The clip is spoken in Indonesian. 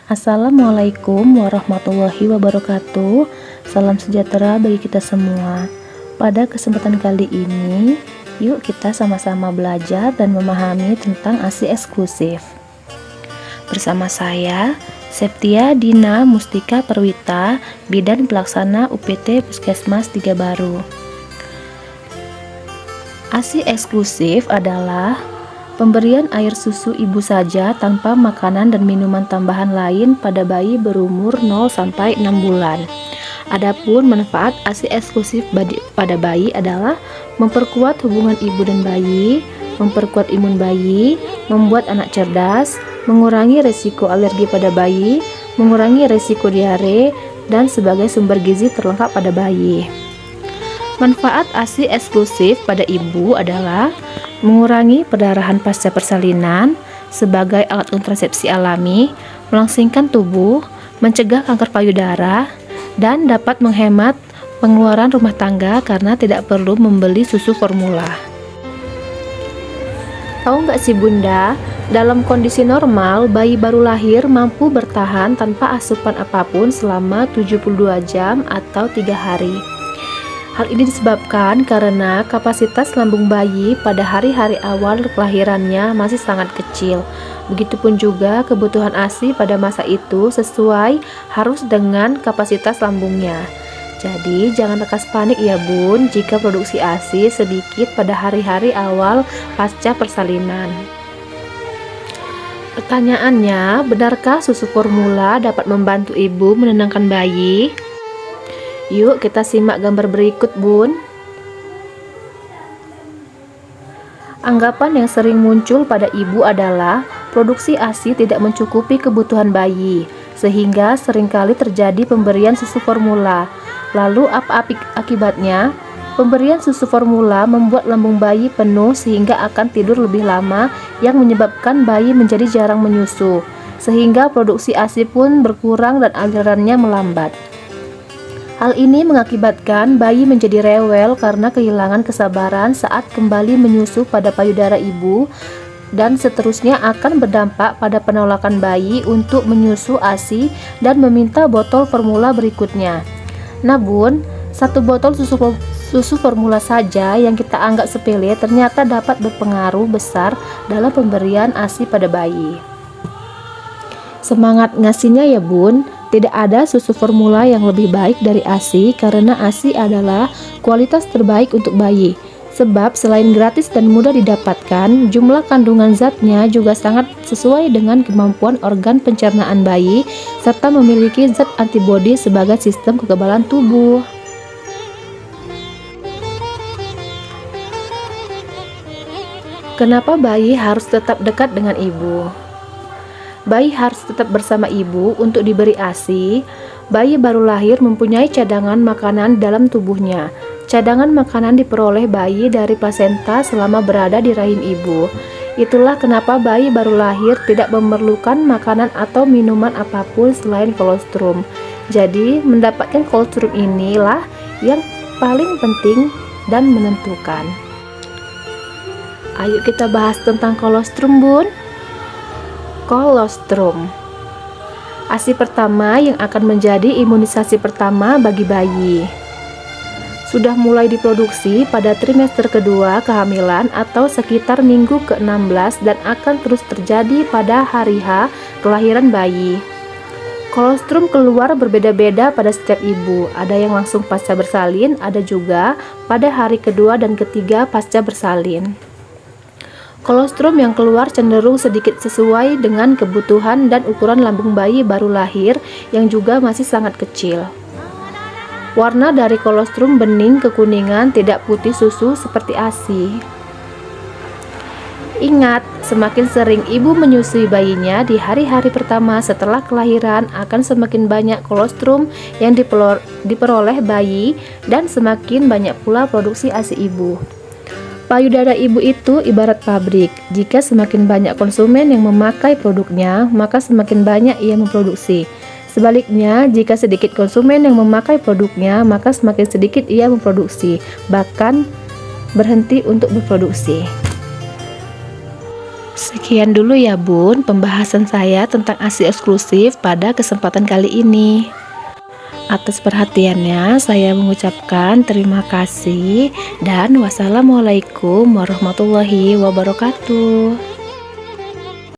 Assalamualaikum warahmatullahi wabarakatuh. Salam sejahtera bagi kita semua. Pada kesempatan kali ini, yuk kita sama-sama belajar dan memahami tentang ASI eksklusif. Bersama saya, Septia Dina Mustika Perwita, Bidan Pelaksana UPT Puskesmas 3 Baru. ASI eksklusif adalah pemberian air susu ibu saja tanpa makanan dan minuman tambahan lain pada bayi berumur 0-6 bulan. Adapun manfaat ASI eksklusif pada bayi adalah memperkuat hubungan ibu dan bayi, memperkuat imun bayi, membuat anak cerdas, mengurangi resiko alergi pada bayi, mengurangi resiko diare, dan sebagai sumber gizi terlengkap pada bayi. Manfaat ASI eksklusif pada ibu adalah mengurangi perdarahan pasca persalinan sebagai alat kontrasepsi alami, melangsingkan tubuh, mencegah kanker payudara, dan dapat menghemat pengeluaran rumah tangga karena tidak perlu membeli susu formula. Tahu nggak sih Bunda, dalam kondisi normal, bayi baru lahir mampu bertahan tanpa asupan apapun selama 72 jam atau 3 hari. Hal ini disebabkan karena kapasitas lambung bayi pada hari-hari awal kelahirannya masih sangat kecil. Begitupun juga kebutuhan ASI pada masa itu sesuai harus dengan kapasitas lambungnya. Jadi jangan lekas panik ya Bun jika produksi ASI sedikit pada hari-hari awal pasca persalinan. Pertanyaannya, benarkah susu formula dapat membantu ibu menenangkan bayi? Yuk kita simak gambar berikut Bun. Anggapan yang sering muncul pada ibu adalah produksi ASI tidak mencukupi kebutuhan bayi, sehingga seringkali terjadi pemberian susu formula. Lalu apa akibatnya? Pemberian susu formula membuat lambung bayi penuh sehingga akan tidur lebih lama yang menyebabkan bayi menjadi jarang menyusu, sehingga produksi ASI pun berkurang dan alirannya melambat. Hal ini mengakibatkan bayi menjadi rewel karena kehilangan kesabaran saat kembali menyusu pada payudara ibu, dan seterusnya akan berdampak pada penolakan bayi untuk menyusu ASI dan meminta botol formula berikutnya. Nah Bun, satu botol susu formula saja yang kita anggap sepele ternyata dapat berpengaruh besar dalam pemberian ASI pada bayi. Semangat ngasihnya ya Bun. Tidak ada susu formula yang lebih baik dari ASI karena ASI adalah kualitas terbaik untuk bayi. Sebab selain gratis dan mudah didapatkan, jumlah kandungan zatnya juga sangat sesuai dengan kemampuan organ pencernaan bayi serta memiliki zat antibodi sebagai sistem kekebalan tubuh. Kenapa bayi harus tetap dekat dengan ibu? Bayi harus tetap bersama ibu untuk diberi ASI. Bayi baru lahir mempunyai cadangan makanan dalam tubuhnya. Cadangan makanan diperoleh bayi dari plasenta selama berada di rahim ibu. Itulah kenapa bayi baru lahir tidak memerlukan makanan atau minuman apapun selain kolostrum. Jadi, mendapatkan kolostrum inilah yang paling penting dan menentukan. Ayo kita bahas tentang kolostrum, Bun. Kolostrum, ASI pertama yang akan menjadi imunisasi pertama bagi bayi. Sudah mulai diproduksi pada trimester kedua kehamilan atau sekitar minggu ke-16 dan akan terus terjadi pada hari H kelahiran bayi. Kolostrum keluar berbeda-beda pada setiap ibu, ada yang langsung pasca bersalin, ada juga pada hari kedua dan ketiga pasca bersalin. Kolostrum yang keluar cenderung sedikit sesuai dengan kebutuhan dan ukuran lambung bayi baru lahir yang juga masih sangat kecil. Warna dari kolostrum bening kekuningan, tidak putih susu seperti ASI. Ingat, semakin sering ibu menyusui bayinya di hari-hari pertama setelah kelahiran akan semakin banyak kolostrum yang diperoleh bayi dan semakin banyak pula produksi ASI ibu. Payudara ibu itu ibarat pabrik. Jika semakin banyak konsumen yang memakai produknya, maka semakin banyak ia memproduksi. Sebaliknya, jika sedikit konsumen yang memakai produknya, maka semakin sedikit ia memproduksi, bahkan berhenti untuk berproduksi. Sekian dulu ya Bun, pembahasan saya tentang ASI eksklusif pada kesempatan kali ini. Atas perhatiannya, saya mengucapkan terima kasih dan wassalamualaikum warahmatullahi wabarakatuh.